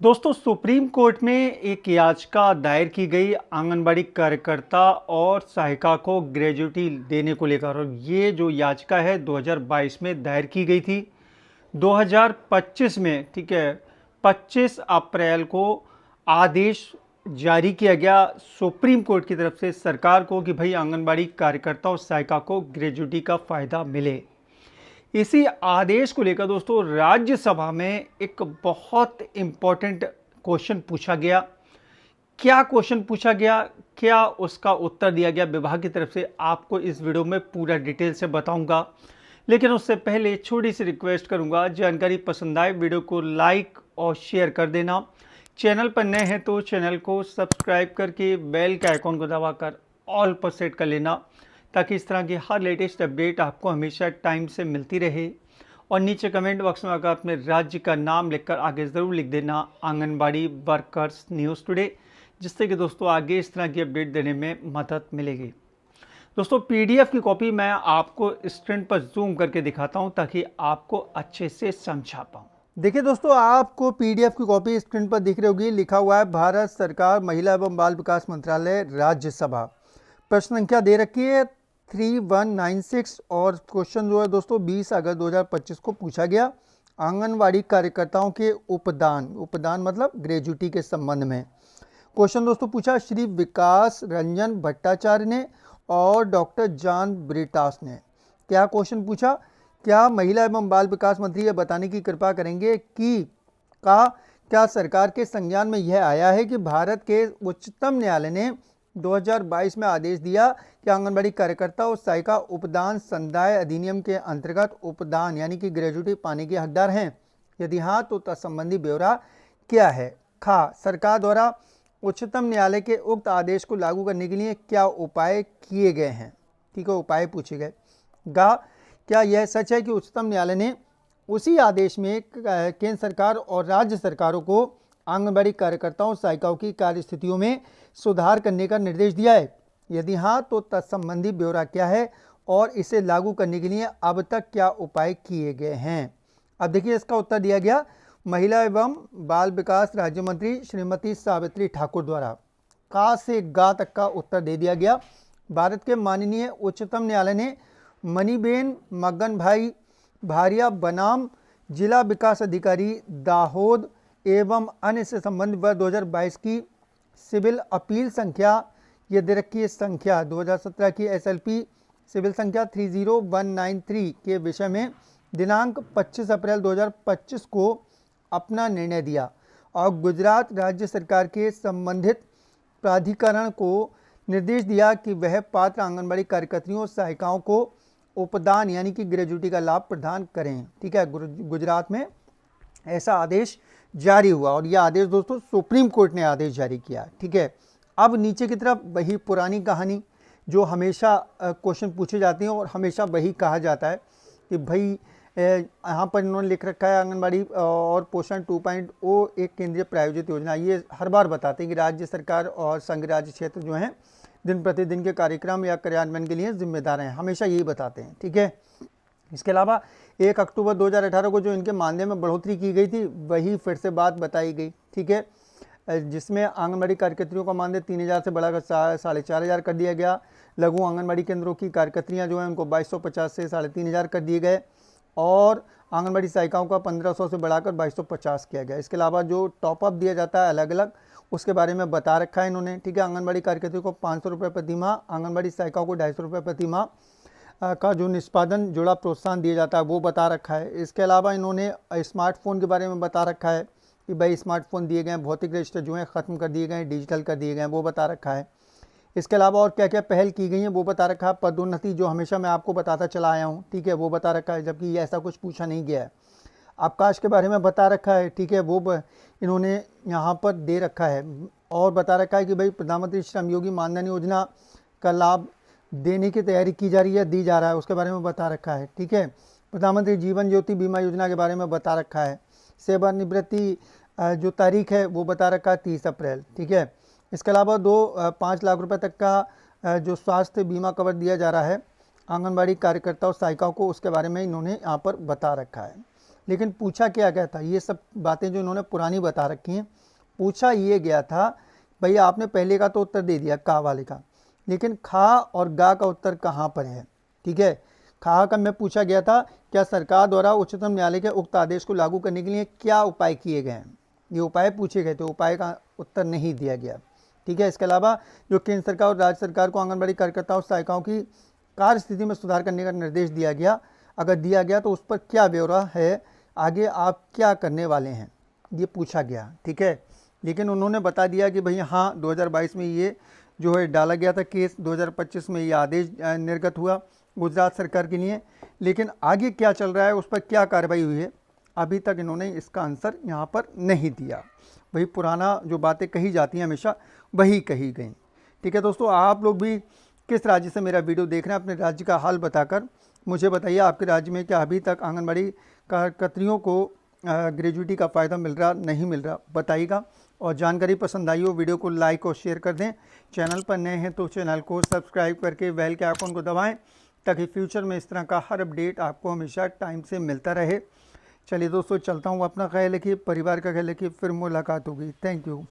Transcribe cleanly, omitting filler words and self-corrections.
दोस्तों, supreme court में एक याचिका दायर की गई आंगनबाड़ी कार्यकर्ता और सहायिका को ग्रेजुटी देने को लेकर। और ये जो याचिका है 2022 में दायर की गई थी। 2025 में, ठीक है, 25 अप्रैल को आदेश जारी किया गया सुप्रीम कोर्ट की तरफ से सरकार को कि भाई आंगनबाड़ी कार्यकर्ता और सहायिका को ग्रेजुटी का फ़ायदा मिले। इसी आदेश को लेकर दोस्तों राज्यसभा में एक बहुत इंपॉर्टेंट क्वेश्चन पूछा गया। क्या क्वेश्चन पूछा गया, क्या उसका उत्तर दिया गया विभाग की तरफ से, आपको इस वीडियो में पूरा डिटेल से बताऊंगा। लेकिन उससे पहले छोटी सी रिक्वेस्ट करूंगा, जानकारी पसंद आए वीडियो को लाइक और शेयर कर देना। चैनल पर नए हैं तो चैनल को सब्सक्राइब करके बेल के आइकॉन को दबाकर ऑल पर सेट कर लेना, ताकि इस तरह की हर लेटेस्ट अपडेट आपको हमेशा टाइम से मिलती रहे। और नीचे कमेंट बॉक्स में अगर अपने राज्य का नाम लिखकर आगे ज़रूर लिख देना आंगनबाड़ी वर्कर्स न्यूज़ टुडे, जिससे कि दोस्तों आगे इस तरह की अपडेट देने में मदद मिलेगी। दोस्तों, पीडीएफ की कॉपी मैं आपको स्क्रीन पर जूम करके दिखाता हूं ताकि आपको अच्छे से समझा पाऊँ। देखिए दोस्तों, आपको पीडीएफ की कॉपी स्क्रीन पर दिख रही होगी। लिखा हुआ है भारत सरकार महिला एवं बाल विकास मंत्रालय राज्यसभा। प्रश्न संख्या दे रखी है 3196 और क्वेश्चन जो है दोस्तों 20 अगस्त 2025 को पूछा गया। आंगनवाड़ी कार्यकर्ताओं के उपदान मतलब ग्रेजुटी के संबंध में क्वेश्चन दोस्तों पूछा श्री विकास रंजन भट्टाचार्य ने और डॉक्टर जॉन ब्रिटास ने। क्या क्वेश्चन पूछा, क्या महिला एवं बाल विकास मंत्री ये बताने की कृपा करेंगे कि क्या सरकार के संज्ञान में यह आया है कि भारत के उच्चतम न्यायालय ने 2022 में आदेश दिया कि आंगनबाड़ी कार्यकर्ता और सहायिका उपदान संदाय अधिनियम के अंतर्गत उपदान यानी कि ग्रेजुटी पाने के हकदार हैं? यदि हाँ तो तत्संबंधी ब्यौरा क्या है? खा, सरकार द्वारा उच्चतम न्यायालय के उक्त आदेश को लागू करने के लिए क्या उपाय किए गए हैं? ठीक है, उपाय पूछे गए। गा, क्या यह सच है कि उच्चतम न्यायालय ने उसी आदेश में केंद्र सरकार और राज्य सरकारों को आंगनबाड़ी कार्यकर्ताओं और सहायिकाओं की कार्य स्थितियों में सुधार करने का निर्देश दिया है? यदि हाँ तो तत्संबंधी ब्यौरा क्या है और इसे लागू करने के लिए अब तक क्या उपाय किए गए हैं? अब देखिए, इसका उत्तर दिया गया महिला एवं बाल विकास राज्य मंत्री श्रीमती सावित्री ठाकुर द्वारा। का से गा तक का उत्तर दे दिया गया। भारत के माननीय उच्चतम न्यायालय ने मणिबेन मगन भाई भारिया बनाम जिला विकास अधिकारी दाहोद एवं अन्य से संबंधित वर्ष 2022 की सिविल अपील संख्या, ये दे रखी है संख्या 2017 की एसएलपी सिविल संख्या 30193 के विषय में दिनांक 25 अप्रैल 2025 को अपना निर्णय दिया और गुजरात राज्य सरकार के संबंधित प्राधिकरण को निर्देश दिया कि वह पात्र आंगनबाड़ी कार्यकर्तियों और सहायिकाओं को उपदान यानी कि ग्रेजुटी का लाभ प्रदान करें। ठीक है, गुजरात में ऐसा आदेश जारी हुआ और यह आदेश दोस्तों सुप्रीम कोर्ट ने आदेश जारी किया। ठीक है, अब नीचे की तरफ वही पुरानी कहानी जो हमेशा क्वेश्चन पूछे जाते हैं और हमेशा वही कहा जाता है कि भाई यहाँ पर इन्होंने लिख रखा है आंगनबाड़ी और पोषण 2.0 एक केंद्रीय प्रायोजित योजना। ये हर बार बताते हैं कि राज्य सरकार और संघ राज्य क्षेत्र जो हैं दिन प्रतिदिन के कार्यक्रम या कार्यान्वयन के लिए जिम्मेदार हैं, हमेशा यही बताते हैं। ठीक है, इसके अलावा 1 अक्टूबर 2018 को जो इनके मानदेय में बढ़ोतरी की गई थी वही फिर से बात बताई गई। ठीक है, जिसमें आंगनबाड़ी कार्यकर्तियों का मानदेय 3000 से बढ़ाकर 4500 कर दिया गया। लघु आंगनबाड़ी केंद्रों की कार्यकर्तियाँ जो हैं उनको 2250 से 3500 कर दिए गए और आंगनबाड़ी सहायिकाओं का 1500 से बढ़ाकर 2250 किया गया। इसके अलावा जो टॉपअप दिया जाता है अलग अलग, उसके बारे में बता रखा है इन्होंने। ठीक है, आंगनबाड़ी कार्यकर्तियों को 500 रुपये प्रति माह, आंगनबाड़ी सहायिकाओं को 250 रुपये प्रति माह का जो निष्पादन जुड़ा प्रोत्साहन दिया जाता है वो बता रखा है। इसके अलावा इन्होंने स्मार्टफोन के बारे में बता रखा है कि भाई स्मार्टफोन दिए गए हैं, भौतिक रजिस्टर जो हैं ख़त्म कर दिए गए हैं, डिजिटल कर दिए गए हैं, वो बता रखा है। इसके अलावा और क्या क्या पहल की गई हैं वो बता रखा है। पदोन्नति जो हमेशा मैं आपको बताता चला आया हूँ, ठीक है, वो बता रखा है, जबकि ये ऐसा कुछ पूछा नहीं गया है। अवकाश के बारे में बता रखा है। ठीक है, वो इन्होंने यहाँ पर दे रखा है और बता रखा है कि भाई प्रधानमंत्री श्रम योगी मानधन योजना का लाभ देने की तैयारी की जा रही है, दी जा रहा है, उसके बारे में बता रखा है। ठीक है, प्रधानमंत्री जीवन ज्योति बीमा योजना के बारे में बता रखा है। सेवानिवृत्ति जो तारीख है वो बता रखा है 30 अप्रैल। ठीक है, इसके अलावा 5 लाख रुपए तक का जो स्वास्थ्य बीमा कवर दिया जा रहा है आंगनबाड़ी कार्यकर्ता और सहायिकाओं को, उसके बारे में इन्होंने यहाँ पर बता रखा है। लेकिन पूछा क्या गया था, ये सब बातें जो इन्होंने पुरानी बता रखी हैं। पूछा ये गया था, भैया आपने पहले का तो उत्तर दे दिया का वाले का, लेकिन खा और गा का उत्तर कहाँ पर है। ठीक है, खा का में पूछा गया था, क्या सरकार द्वारा उच्चतम न्यायालय के उक्त आदेश को लागू करने के लिए क्या उपाय किए गए हैं। ये उपाय पूछे गए थे, उपाय का उत्तर नहीं दिया गया। ठीक है, इसके अलावा जो केंद्र सरकार और राज्य सरकार को आंगनबाड़ी कार्यकर्ताओं और सहायिकाओं की कार्य स्थिति में सुधार करने का निर्देश दिया गया, अगर दिया गया तो उस पर क्या ब्यौरा है, आगे आप क्या करने वाले हैं, ये पूछा गया। ठीक है, लेकिन उन्होंने बता दिया कि भैया हाँ 2022 में ये जो है डाला गया था केस, 2025 में ये आदेश निर्गत हुआ गुजरात सरकार के लिए, लेकिन आगे क्या चल रहा है, उस पर क्या कार्रवाई हुई है, अभी तक इन्होंने इसका आंसर यहाँ पर नहीं दिया। वही पुराना जो बातें कही जाती हैं हमेशा वही कही गई। ठीक है दोस्तों, आप लोग भी किस राज्य से मेरा वीडियो देख रहे हैं, अपने राज्य का हाल बताकर मुझे बताइए। आपके राज्य में क्या अभी तक आंगनबाड़ी कार्यकर्तियों को ग्रेजुएटी का फ़ायदा मिल रहा, नहीं मिल रहा, बताइएगा। और जानकारी पसंद आई हो वीडियो को लाइक और शेयर कर दें। चैनल पर नए हैं तो चैनल को सब्सक्राइब करके बेल के आइकन को दबाएं, ताकि फ्यूचर में इस तरह का हर अपडेट आपको हमेशा टाइम से मिलता रहे। चलिए दोस्तों, चलता हूँ, अपना ख्याल रखिए, परिवार का ख्याल रखिए, फिर मुलाकात होगी। Thank you.